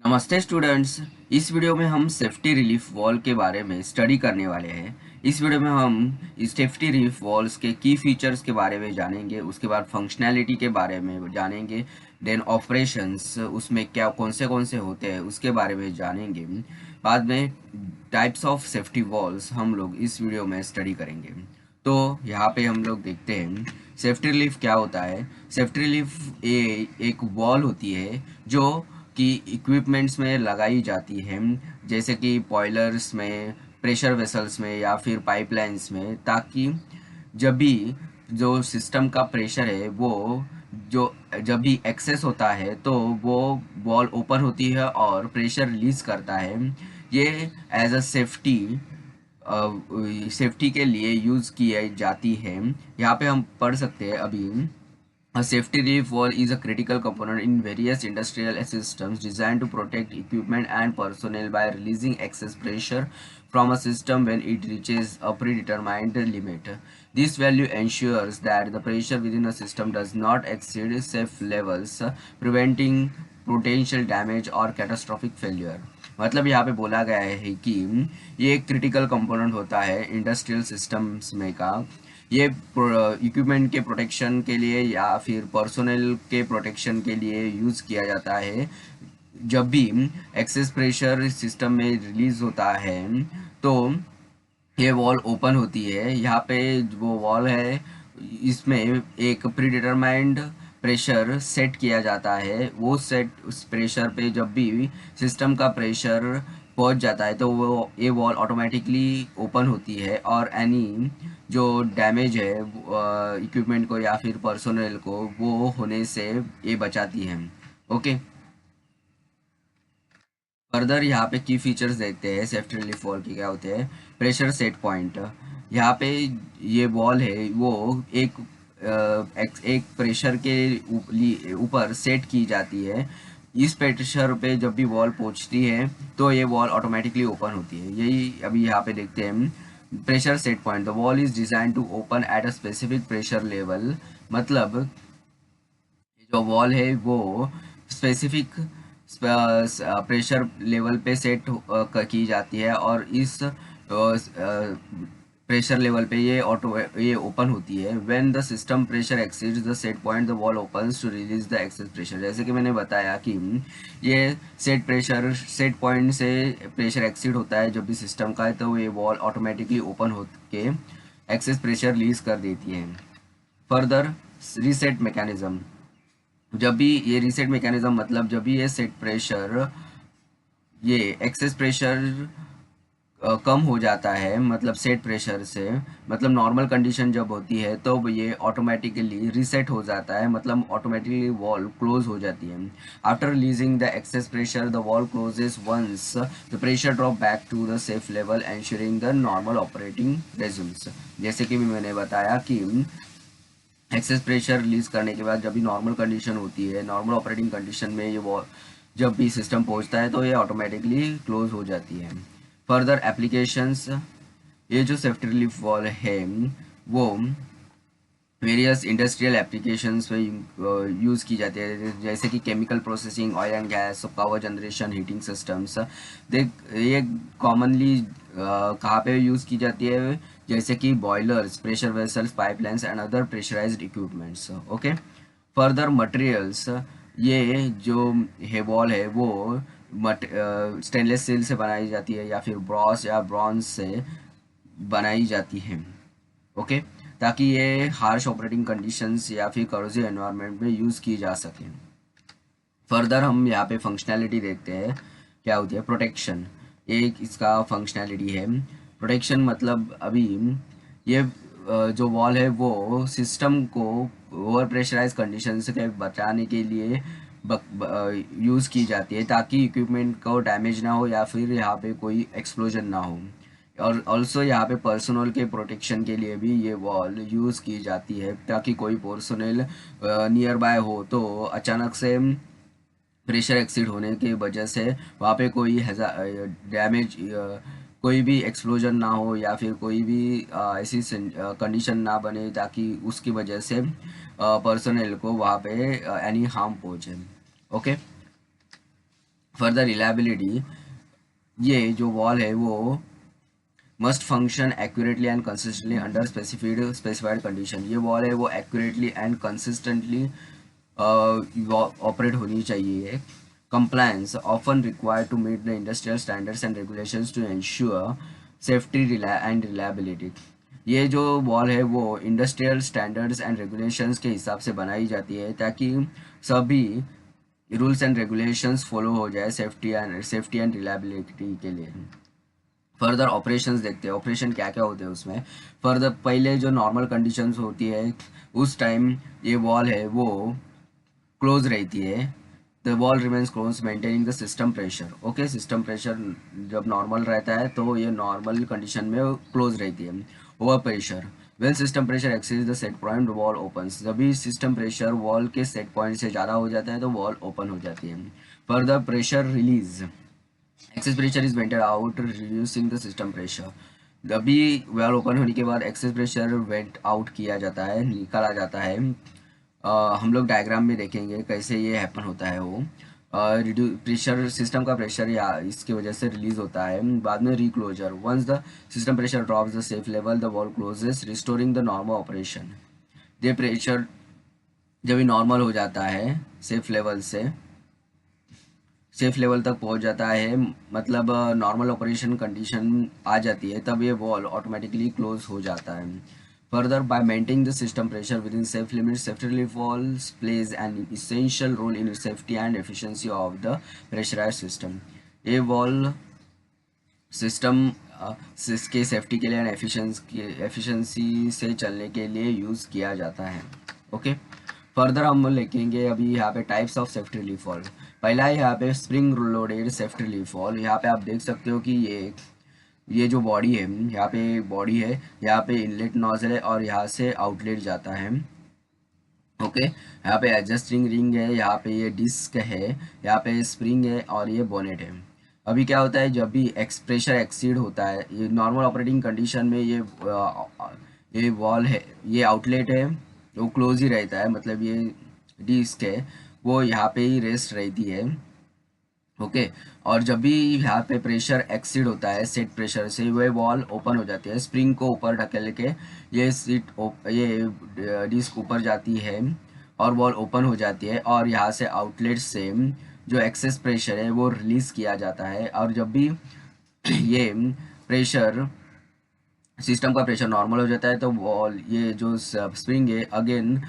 नमस्ते स्टूडेंट्स। इस वीडियो में हम सेफ्टी रिलीफ वॉल के बारे में स्टडी करने वाले हैं। इस वीडियो में हम इस सेफ्टी रिलीफ वॉल्स के की फीचर्स के बारे में जानेंगे, उसके बाद फंक्शनैलिटी के बारे में जानेंगे, देन ऑपरेशंस उसमें क्या कौन से होते हैं उसके बारे में जानेंगे। बाद में टाइप्स ऑफ सेफ्टी वॉल्स हम लोग इस वीडियो में स्टडी करेंगे। तो यहाँ पे हम लोग देखते हैं सेफ्टी रिलीफ क्या होता है। सेफ्टी रिलीफ एक वॉल होती है जो कि इक्विपमेंट्स में लगाई जाती है, जैसे कि बॉयलर्स में, प्रेशर वेसल्स में या फिर पाइपलाइंस में, ताकि जब भी जो सिस्टम का प्रेशर है वो जो जब भी एक्सेस होता है तो वो वॉल ओपन होती है और प्रेशर रिलीज करता है। ये एज अ सेफ्टी के लिए यूज़ की जाती है। यहाँ पे हम पढ़ सकते हैं अभी। A safety relief wall is a critical component in various industrial systems designed to protect equipment and personnel by releasing excess pressure from a system when it reaches a predetermined limit. This value ensures that the pressure within a system does not exceed safe levels, preventing potential damage or catastrophic failure. मतलब यहाँ पे बोला गया है कि ये एक critical component होता है इंडस्ट्रियल सिस्टम्स में का। ये इक्विपमेंट के प्रोटेक्शन के लिए या फिर पर्सोनल के प्रोटेक्शन के लिए यूज़ किया जाता है। जब भी एक्सेस प्रेशर सिस्टम में रिलीज होता है तो ये वॉल ओपन होती है। यहाँ पे वो वॉल है, इसमें एक प्रीडिटरमाइंड प्रेशर सेट किया जाता है। वो सेट उस प्रेशर पे जब भी सिस्टम का प्रेशर पहुंच जाता है तो वो ये वॉल ऑटोमेटिकली ओपन होती है और एनी जो डैमेज है इक्विपमेंट को या फिर पर्सोनल को वो होने से ये बचाती है। ओके, फर्दर यहाँ पे की फीचर्स देखते हैं सेफ्टी रिलीफ वॉल की क्या होते हैं। प्रेशर सेट पॉइंट, यहाँ पे ये वॉल है वो एक एक प्रेशर के ऊपर सेट की जाती है। इस प्रेशर पे जब भी वॉल पहुंचती है तो ये वॉल ऑटोमेटिकली ओपन होती है। यही अभी यहाँ पे देखते हैं। Pressure set point, the valve is design to open at a specific pressure level. मतलब जो वॉल है वो स्पेसिफिक प्रेशर लेवल पे सेट की जाती है और इस प्रेशर लेवल पे ये ओपन होती है। When the system pressure exceeds the set point the valve opens to release the excess pressure. जैसे कि मैंने बताया कि ये सेट पॉइंट से प्रेशर एक्सीड होता है जब भी सिस्टम का है तो ये वॉल ऑटोमेटिकली ओपन होके एक्सेस प्रेशर रिलीज कर देती है। फर्दर रीसेट मैकेनिज्म, जब भी ये रीसेट मैकेनिज्म मतलब जब भी ये सेट प्रेशर ये एक्सेस प्रेशर कम हो जाता है, मतलब सेट प्रेशर से, मतलब नॉर्मल कंडीशन जब होती है तो ये ऑटोमेटिकली रीसेट हो जाता है, मतलब ऑटोमेटिकली वॉल क्लोज हो जाती है। After releasing the excess pressure the valve closes once the pressure drop back to the safe level ensuring the normal operating resumes. जैसे कि भी मैंने बताया कि एक्सेस प्रेशर रिलीज करने के बाद जब भी नॉर्मल कंडीशन होती है, नॉर्मल ऑपरेटिंग कंडीशन में ये वो जब भी सिस्टम पहुंचता है तो ये ऑटोमेटिकली क्लोज हो जाती है। फर्दर एप्लीकेशंस, ये जो सेफ्टी रिलीफ वॉल है वो वेरियस इंडस्ट्रियल एप्लीकेशंस में यूज़ की जाती है, जैसे कि chemical processing, oil and gas, power generation, heating systems. देख ये कॉमनली कहाँ पे यूज़ की जाती है, जैसे कि boilers, pressure vessels, pipelines and other pressurized equipments. Okay, further materials, ये जो है वॉल है वो स्टेनलेस स्टील से बनाई जाती है या फिर ब्रॉस या ब्रॉन्ज से बनाई जाती है। ओके, ताकि ये हार्श ऑपरेटिंग कंडीशंस या फिर करोजिव एनवायरनमेंट में यूज़ की जा सके। फर्दर हम यहाँ पे फंक्शनैलिटी देखते हैं क्या होती है। प्रोटेक्शन एक इसका फंक्शनैलिटी है। प्रोटेक्शन मतलब अभी ये जो वॉल है वो सिस्टम को ओवर प्रेशराइज कंडीशन से बचाने के लिए यूज़ की जाती है, ताकि इक्विपमेंट को डैमेज ना हो या फिर यहाँ पे कोई एक्सप्लोजन ना हो। और ऑल्सो यहाँ पे पर्सनल के प्रोटेक्शन के लिए भी ये वॉल यूज़ की जाती है, ताकि कोई पर्सनल नियर बाय हो तो अचानक से प्रेशर एक्सीड होने की वजह से वहाँ पे कोई डैमेज, कोई भी एक्सप्लोजन ना हो या फिर कोई भी ऐसी कंडीशन ना बने ताकि उसकी वजह से पर्सनल को वहाँ पे एनी हार्म पहुँचे। ओके, फर्दर रिलायबिलिटी, ये जो वॉल है वो must function accurately and consistently under specified condition. ये वॉल है वो एक्यूरेटली एंड कंसिस्टेंटली ऑपरेट होनी चाहिए। Compliance often required to meet the industrial standards and regulations to ensure safety and reliability. ये जो वॉल है वो इंडस्ट्रियल स्टैंडर्ड्स एंड रेगुलेशंस के हिसाब से बनाई जाती है ताकि सभी रूल्स एंड रेगुलेशंस फॉलो हो जाए सेफ्टी एंड रिलायबिलिटी के लिए। फर्दर ऑपरेशंस देखते हैं, ऑपरेशन क्या क्या होते हैं उसमें। फर्दर पहले जो नॉर्मल कंडीशंस होती है उस टाइम ये वॉल है वो क्लोज रहती है। The wall remains close maintaining the system pressure. Okay, system pressure जब नॉर्मल रहता है तो ये नॉर्मल कंडीशन में क्लोज रहती है। Over pressure, when system pressure exceeds the set point wall opens. जब भी सिस्टम प्रेशर वॉल के सेट पॉइंट से ज़्यादा हो जाता है तो वॉल ओपन हो जाती है। Further pressure release, excess pressure is vented out reducing the system pressure. जब भी वेल ओपन होने के बाद एक्सेस प्रेशर वेंट आउट किया जाता है, निकाला जाता है। हम लोग डायग्राम में देखेंगे कैसे ये हैपन होता है वो। प्रेशर, सिस्टम का प्रेशर या इसकी वजह से रिलीज होता है। बाद में reclosure, once the system pressure drops the safe level the valve closes restoring the normal operation. ये प्रेशर जब भी नॉर्मल हो जाता है, सेफ लेवल तक पहुंच जाता है, मतलब नॉर्मल ऑपरेशन कंडीशन आ जाती है, तब ये वॉल ऑटोमेटिकली क्लोज हो जाता है। Further, by maintaining the system pressure within safe limit, safety relief valves plays an essential role in safety and efficiency of the pressurized system. ये valve system के safety के लिए and efficiency से चलने के लिए यूज़ किया जाता है। ओके, फर्दर हम लिखेंगे अभी यहाँ पे types of safety relief wall. पहला है यहाँ पे spring loaded safety relief wall. यहाँ पे आप देख सकते हो कि ये जो बॉडी है, यहाँ पे बॉडी है, यहाँ पे इनलेट नोजल है और यहाँ से आउटलेट जाता है। ओके, यहाँ पे एडजस्टिंग रिंग है, यहाँ पे ये डिस्क है, यहाँ पे स्प्रिंग है और ये बोनेट है। अभी क्या होता है, जब भी प्रेशर एक्सीड होता है, ये नॉर्मल ऑपरेटिंग कंडीशन में ये वॉल है, ये आउटलेट है, वो क्लोज ही रहता है, मतलब ये डिस्क है वो यहाँ पे ही रेस्ट रहती है। ओके, और जब भी यहाँ पे प्रेशर एक्सीड होता है सेट प्रेशर से, वह वॉल ओपन हो जाती है। स्प्रिंग को ऊपर ढकेल के ये डिस्क ऊपर जाती है और वॉल ओपन हो जाती है और यहाँ से आउटलेट से जो एक्सेस प्रेशर है वो रिलीज किया जाता है। और जब भी ये प्रेशर, सिस्टम का प्रेशर नॉर्मल हो जाता है तो वॉल, ये जो स्प्रिंग है अगेन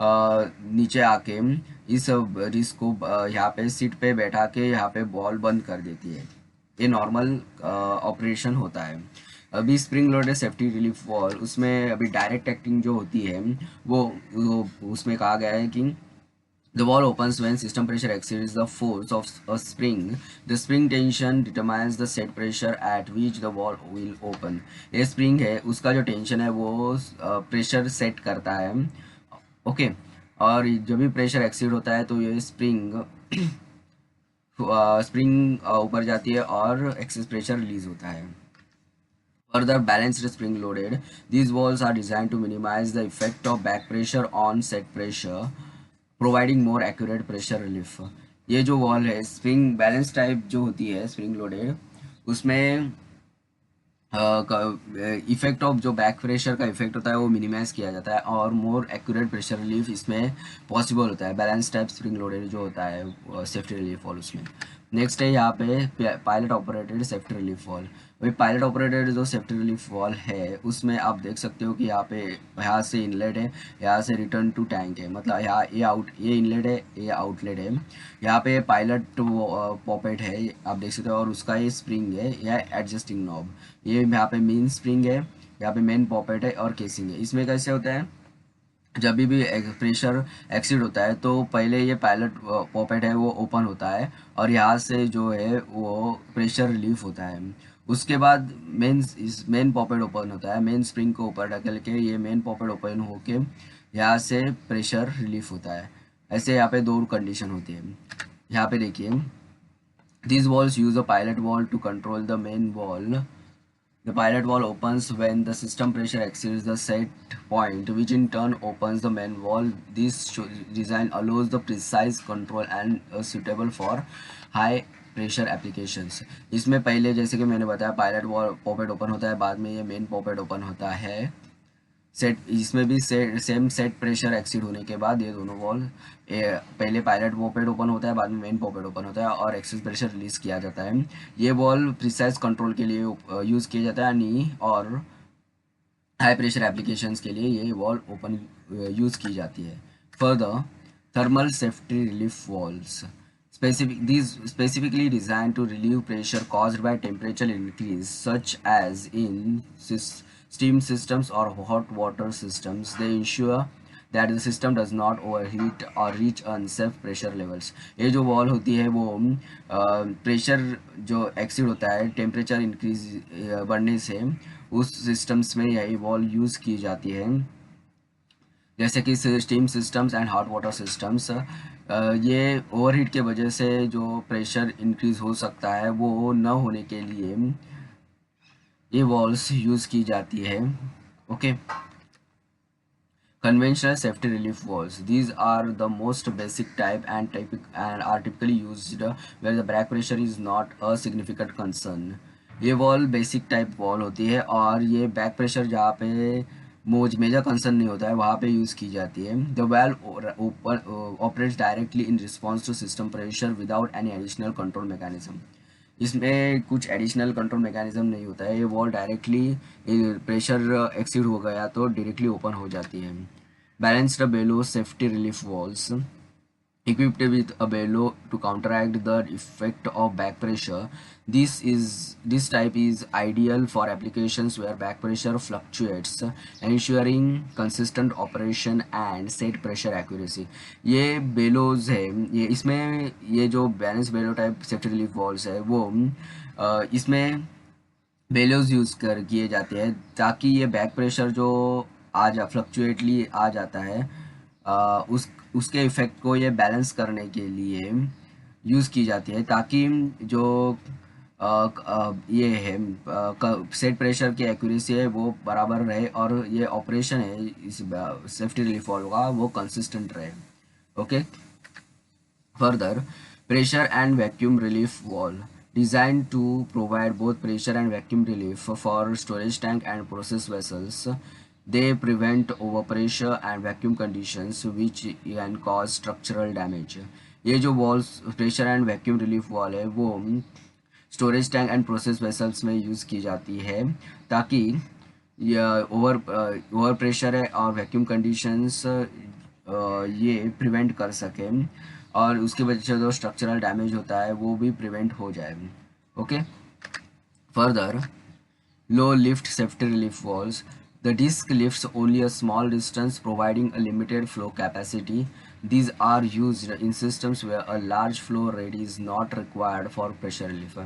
नीचे आके इस डिस्क को यहाँ पे सीट पे बैठा के यहाँ पे बॉल बंद कर देती है। ये नॉर्मल ऑपरेशन होता है। अभी spring loaded safety relief wall, उसमें अभी डायरेक्ट एक्टिंग जो होती है वो उसमें कहा गया है कि the wall opens when system pressure exceeds the force of a spring. The spring tension determines the set pressure at which the wall will open. ये स्प्रिंग है, उसका जो टेंशन है वो प्रेशर सेट करता है। ओके, और जब भी प्रेशर एक्सीड होता है तो ये स्प्रिंग ऊपर जाती है और एक्सेस प्रेशर रिलीज होता है। Further, balanced spring loaded, these walls are designed to minimize the effect of back pressure on set pressure, providing more accurate pressure relief. ये जो वॉल है स्प्रिंग बैलेंस टाइप जो होती है स्प्रिंग लोडेड, उसमें effect of जो back pressure का effect होता है वो मिनिमाइज किया जाता है और मोर एक्यूरेट प्रेशर रिलीफ इसमें पॉसिबल होता है। बैलेंस टाइप स्प्रिंग लोडेड जो होता है सेफ्टी रिलीफ वॉल उसमें। नेक्स्ट है यहाँ पे pilot operated safety relief wall. वही पायलट ऑपरेटेड जो सेफ्टी रिलीफ वॉल है उसमें आप देख सकते हो कि यहाँ से इनलेट है, यहाँ से रिटर्न टू टैंक है, मतलब यहाँ ये इनलेट है, ये आउटलेट है। यहाँ पे पायलट पॉपेट है आप देख सकते हो और उसका ये स्प्रिंग है, यह एडजस्टिंग नॉब। ये यहाँ पे मेन स्प्रिंग है, यहाँ पे मेन पॉपेट है और केसिंग है। इसमें कैसे होता है, जब भी प्रेशर एक्सीड होता है तो पहले ये पायलट पॉपेट है वो ओपन होता है और यहाँ से जो है वो प्रेशर रिलीफ होता है। उसके बाद मेन पॉपेट ओपन होता है, मेन स्प्रिंग को ऊपर ढकेल के ये मेन पॉपेट ओपन होके यहाँ से प्रेशर रिलीफ होता है। ऐसे यहाँ पे दो कंडीशन होती है। यहाँ पे देखिए, these walls use a pilot valve to control the main valve. The pilot valve opens when the system pressure exceeds the set point, which in turn opens the main valve. This design allows the precise control and suitable for high pressure applications. इसमें पहले जैसे कि मैंने बताया pilot wall पॉपेट open होता है, बाद में ये मेन पॉपेट ओपन होता है। सेट इसमें भी सेम सेट प्रेशर एक्सीड होने के बाद ये दोनों वॉल पहले पायलट पॉपेट ओपन होता है, बाद में मेन पॉपेट ओपन होता है और एक्सेस प्रेशर रिलीज किया जाता है। ये वॉल प्रिसाइज कंट्रोल के लिए यूज़ किया जाता है नी, और हाई प्रेशर एप्लीकेशंस के लिए ये वॉल ओपन यूज़ की जाती है। Further, thermal safety relief walls specifically designed to relieve pressure caused by temperature increase, such as in steam systems or hot water systems. They ensure that the system does not overheat or reach unsafe pressure levels. ये जो wall होती है वो pressure जो exceed होता है temperature increase बढ़ने से, उस सिस्टम्स में यही वॉल यूज़ की जाती है, जैसे कि steam systems and hot water systems. ये ओवरहीट के वजह से जो प्रेशर इंक्रीज हो सकता है वो न होने के लिए ये वॉल्स यूज़ की जाती है। Okay, conventional safety relief walls, these are the most basic type and are typically used where the back pressure is not a significant concern. ये वॉल बेसिक टाइप वॉल होती है और ये बैक प्रेशर जहाँ पे मेजर कंसर्न नहीं होता है वहाँ पे यूज़ की जाती है। The valve operates directly in response to system pressure without any additional control mechanism. इसमें कुछ एडिशनल कंट्रोल मैकेनिज्म नहीं होता है, ये वॉल डायरेक्टली प्रेशर एक्सीड हो गया तो डायरेक्टली ओपन हो जाती है। Balanced bellow safety relief valves equipped with a bellow to counteract the effect of back pressure. This type is ideal for applications where back pressure fluctuates, ensuring consistent operation and set pressure accuracy. ये bellows है, ये इसमें ये जो balance बेलो type safety relief walls है वो इसमें bellows use कर किए जाते हैं ताकि ये बैक प्रेशर जो फ्लक्चुएटली आ जाता है उसके इफ़ेक्ट को ये बैलेंस करने के लिए यूज़ की जाती है, ताकि जो ये है सेट प्रेशर की एक्यूरेसी है वो बराबर रहे और ये ऑपरेशन है इस सेफ्टी रिलीफ वॉल्व का वो कंसिस्टेंट रहे। Okay, further, pressure and vacuum relief wall designed to provide both pressure and vacuum relief for storage tank and process vessels. They prevent overpressure and vacuum conditions which can cause structural damage. ये जो walls pressure and vacuum relief wall है वो storage tank and process vessels में use की जाती है ताकि over pressure है और वैक्यूम कंडीशंस ये प्रिवेंट कर सकें और उसकी वजह से जो स्ट्रक्चरल डैमेज होता है वो भी प्रिवेंट हो जाए। Okay, further, low lift safety relief walls, the disc lifts only a small distance, providing a limited flow capacity. These are used in systems where a large flow rate is not required for pressure relief.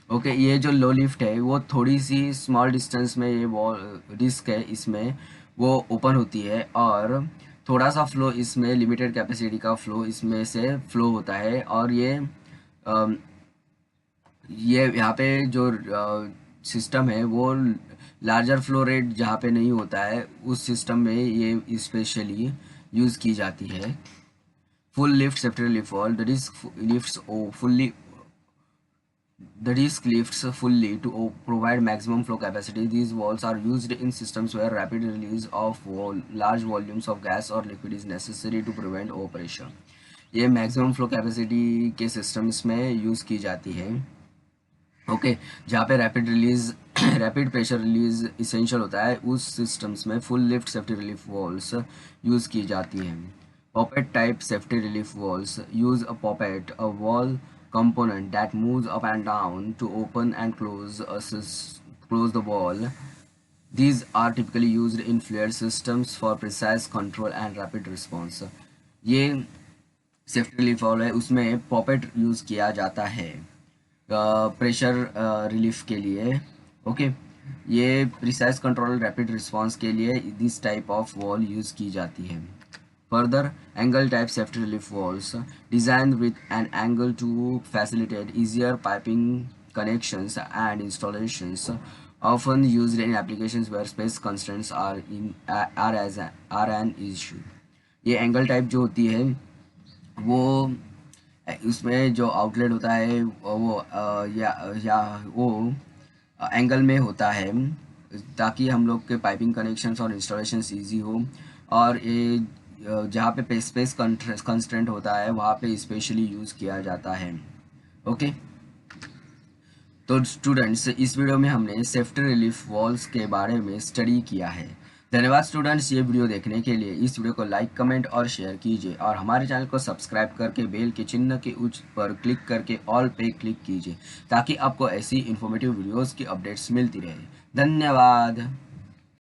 Okay, ये जो लो lift है वो थोड़ी C small distance में ये wall disc है इसमें वो ओपन होती है और थोड़ा सा फ्लो इसमें लिमिटेड कैपेसिटी का फ्लो इसमें से फ्लो होता है और ये यहाँ पे जो सिस्टम है वो लार्जर फ्लो रेट जहाँ पे नहीं होता है उस सिस्टम में ये स्पेशली यूज़ की जाती है। Full lift safety relief wall, the disc lifts fully to provide maximum flow capacity. These valves are used in systems where rapid release of large volumes of gas or liquid is necessary to prevent overpressure. ये maximum flow capacity के systems में use की जाती है। Okay, जहाँ पे rapid pressure release essential होता है उस सिस्टम्स में full lift safety relief valves use की जाती हैं। Poppet type safety relief valves use a poppet, a valve component that moves up and down to open and close the wall. These are typically used in fluid systems for precise control and rapid response. ये safety relief wall है उसमें पॉपेट use किया जाता है pressure relief के लिए। Okay, ये precise control rapid response के लिए this type of wall use की जाती है। Further, angle type safety relief walls designed with an angle to facilitate easier piping connections and installations, often used in applications where space constraints are an issue. ये angle type जो होती है वो उसमें जो आउटलेट होता है वो या वो एंगल में होता है, ताकि हम लोग के पाइपिंग कनेक्शंस और इंस्टॉलेशंस इजी हो। और ये जहाँ पे स्पेस कंस्ट्रेंट होता है वहाँ पे स्पेशली यूज़ किया जाता है। ओके, तो स्टूडेंट्स इस वीडियो में हमने सेफ्टी रिलीफ वॉल्स के बारे में स्टडी किया है। धन्यवाद स्टूडेंट्स, ये वीडियो देखने के लिए। इस वीडियो को लाइक, कमेंट और शेयर कीजिए और हमारे चैनल को सब्सक्राइब करके बेल के चिन्ह के उच्च पर क्लिक करके ऑल पे क्लिक कीजिए, ताकि आपको ऐसी इन्फॉर्मेटिव वीडियोस की अपडेट्स मिलती रहे। धन्यवाद।